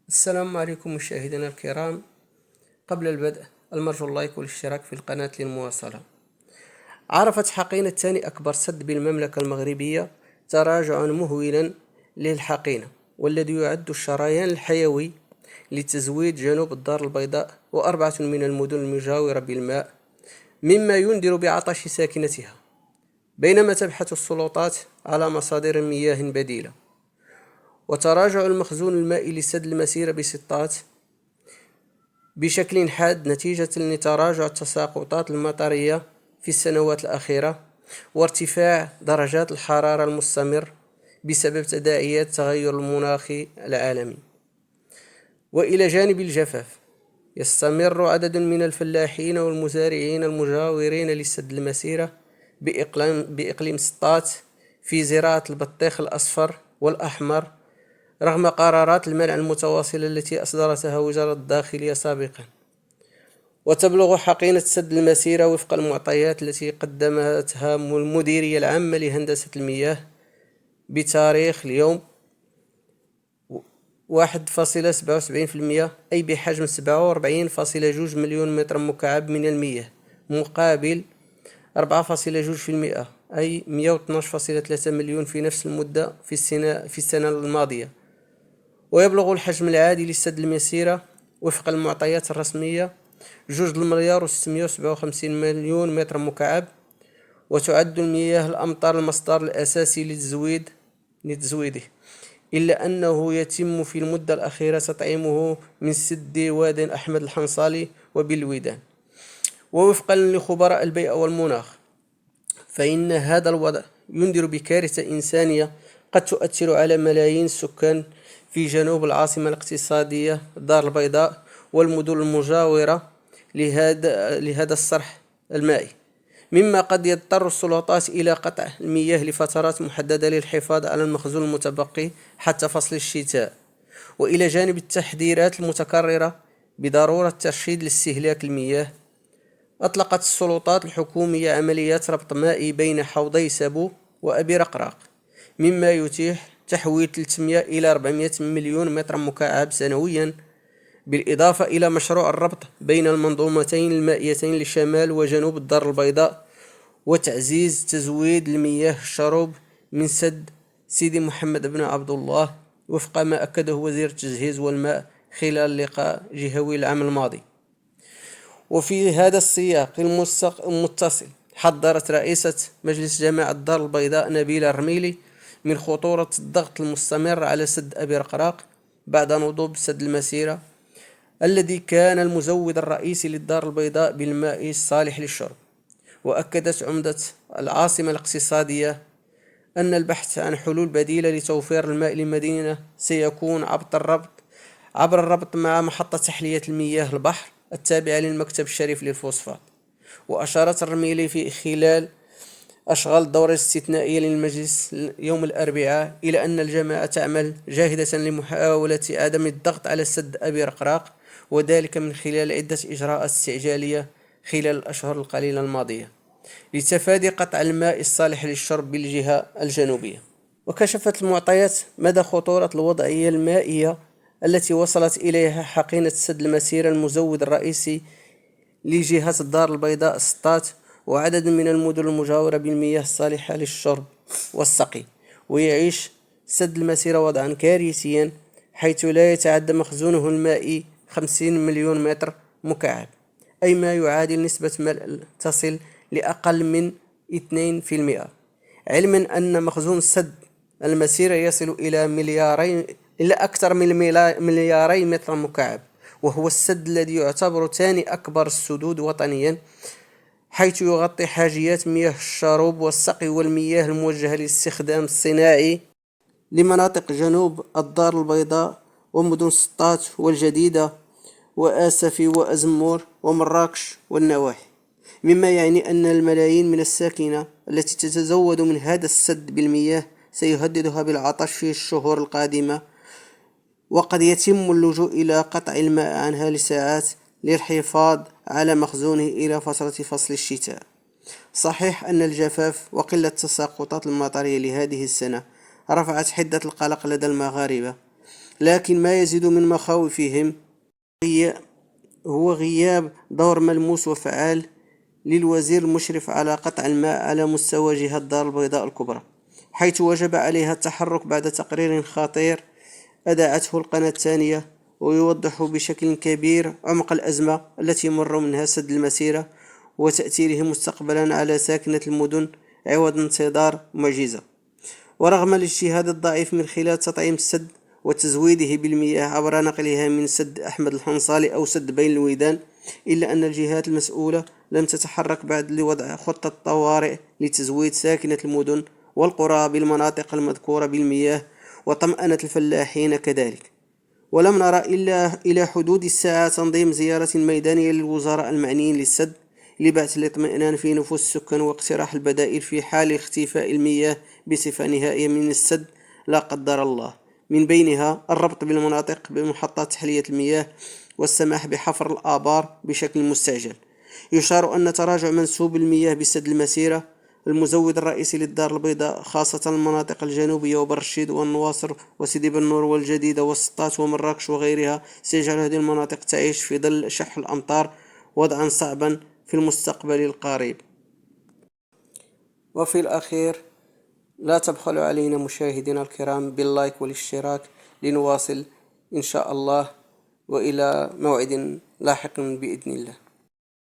السلام عليكم مشاهدينا الكرام. قبل البدء المرجو اللايك والاشتراك في القناة للمواصلة. عرفت حقينة ثاني أكبر سد بالمملكة المغربية تراجعا مهولا للحقينة، والذي يعد الشريان الحيوي لتزويد جنوب الدار البيضاء وأربعة من المدن المجاورة بالماء، مما ينذر بعطش ساكنتها، بينما تبحث السلطات على مصادر مياه بديلة. وتراجع المخزون المائي لسد المسيرة بسطات بشكل حاد نتيجة لتراجع التساقطات المطرية في السنوات الأخيرة وارتفاع درجات الحرارة المستمر بسبب تداعيات التغير المناخي العالمي. وإلى جانب الجفاف، يستمر عدد من الفلاحين والمزارعين المجاورين لسد المسيرة بإقليم سطات في زراعة البطيخ الأصفر والأحمر رغم قرارات المنع المتواصلة التي أصدرتها وزارة الداخلية سابقا. وتبلغ حقينة سد المسيرة وفق المعطيات التي قدمتها المديرية العامة لهندسة المياه بتاريخ اليوم 1.77%، أي بحجم 47.2 مليون متر مكعب من المياه، مقابل 4.2%، أي 112.3 مليون في نفس المدة في السنة الماضية. ويبلغ الحجم العادي لسد المسيرة وفق المعطيات الرسمية 2.657 مليون متر مكعب. وتعد المياه الأمطار المصدر الأساسي لتزويده، إلا أنه يتم في المدة الأخيرة تطعيمه من سد واد أحمد الحنصالي وبالودان. ووفقا لخبراء البيئة والمناخ، فإن هذا الوضع ينذر بكارثة إنسانية قد تؤثر على ملايين السكان في جنوب العاصمة الاقتصادية الدار البيضاء والمدن المجاورة لهذا الصرح المائي، مما قد يضطر السلطات إلى قطع المياه لفترات محددة للحفاظ على المخزون المتبقي حتى فصل الشتاء. وإلى جانب التحذيرات المتكررة بضرورة ترشيد لاستهلاك المياه، أطلقت السلطات الحكومية عمليات ربط مائي بين حوضي سبو وأبي رقراق، مما يتيح تحويل 300 إلى 400 مليون متر مكعب سنويا، بالإضافة إلى مشروع الربط بين المنظومتين المائيتين لشمال وجنوب الدار البيضاء، وتعزيز تزويد المياه الشروب من سد سيدي محمد بن عبد الله، وفق ما أكده وزير التجهيز والماء خلال لقاء جهوي العام الماضي. وفي هذا السياق المتصل، حذرت رئيسة مجلس جماعة الدار البيضاء نبيلة الرميلي من خطورة الضغط المستمر على سد أبي رقراق بعد نضوب سد المسيرة، الذي كان المزود الرئيسي للدار البيضاء بالماء الصالح للشرب. وأكدت عمدة العاصمة الاقتصادية أن البحث عن حلول بديلة لتوفير الماء للمدينة سيكون عبر الربط مع محطة تحلية المياه البحر التابعة للمكتب الشريف للفوسفات. وأشارت الرميلي في خلال أشغال الدورة الاستثنائية للمجلس يوم الأربعاء إلى أن الجماعة تعمل جاهدة لمحاولة عدم الضغط على سد أبي رقراق، وذلك من خلال عدة إجراءات استعجالية خلال الأشهر القليلة الماضية لتفادي قطع الماء الصالح للشرب بالجهة الجنوبية. وكشفت المعطيات مدى خطورة الوضعية المائية التي وصلت إليها حقينة سد المسيرة المزود الرئيسي لجهة الدار البيضاء سطات وعدد من المدن المجاورة بالمياه الصالحة للشرب والسقي. ويعيش سد المسيرة وضعا كارثيا، حيث لا يتعدى مخزونه المائي 50 مليون متر مكعب، أي ما يعادل نسبة ملء تصل لأقل من 2%، علما أن مخزون سد المسيرة يصل إلى أكثر من ملياري متر مكعب، وهو السد الذي يعتبر ثاني أكبر السدود وطنيا، حيث يغطي حاجيات مياه الشرب والسقي والمياه الموجهة للاستخدام الصناعي لمناطق جنوب الدار البيضاء ومدن سطات والجديدة وآسفي وأزمور ومراكش والنواحي، مما يعني أن الملايين من الساكنة التي تتزود من هذا السد بالمياه سيهددها بالعطش في الشهور القادمة، وقد يتم اللجوء إلى قطع الماء عنها لساعات للحفاظ على مخزونه إلى فترة فصل الشتاء. صحيح أن الجفاف وقلة التساقطات المطرية لهذه السنة رفعت حدة القلق لدى المغاربة، لكن ما يزيد من مخاوفهم هو غياب دور ملموس وفعال للوزير المشرف على قطع الماء على مستوى جهة الدار البيضاء الكبرى، حيث وجب عليها التحرك بعد تقرير خطير أذاعته القناة الثانية، ويوضح بشكل كبير عمق الأزمة التي يمر منها سد المسيرة وتأثيره مستقبلا على ساكنة المدن عوض انتظار معجزة. ورغم الاجتهاد الضعيف من خلال تطعيم السد وتزويده بالمياه عبر نقلها من سد أحمد الحنصالي أو سد بين الويدان، إلا أن الجهات المسؤولة لم تتحرك بعد لوضع خطة طوارئ لتزويد ساكنة المدن والقرى بالمناطق المذكورة بالمياه وطمأنة الفلاحين كذلك. ولم نرى إلا إلى حدود الساعة تنظيم زيارة ميدانية للوزراء المعنيين للسد لبعث الاطمئنان في نفوس السكان واقتراح البدائل في حال اختفاء المياه بصفة نهائية من السد لا قدر الله، من بينها الربط بالمناطق بمحطات تحلية المياه والسماح بحفر الآبار بشكل مستعجل. يشار أن تراجع منسوب المياه بسد المسيرة المزود الرئيسي للدار البيضاء، خاصة المناطق الجنوبية وبر الشيد والنواصر وسيدي بن نور والجديدة والسطات ومراكش وغيرها، سيجعل هذه المناطق تعيش في ظل شح الأمطار وضعا صعبا في المستقبل القريب. وفي الأخير، لا تبخلوا علينا مشاهدينا الكرام باللايك والاشتراك لنواصل إن شاء الله، وإلى موعد لاحق بإذن الله.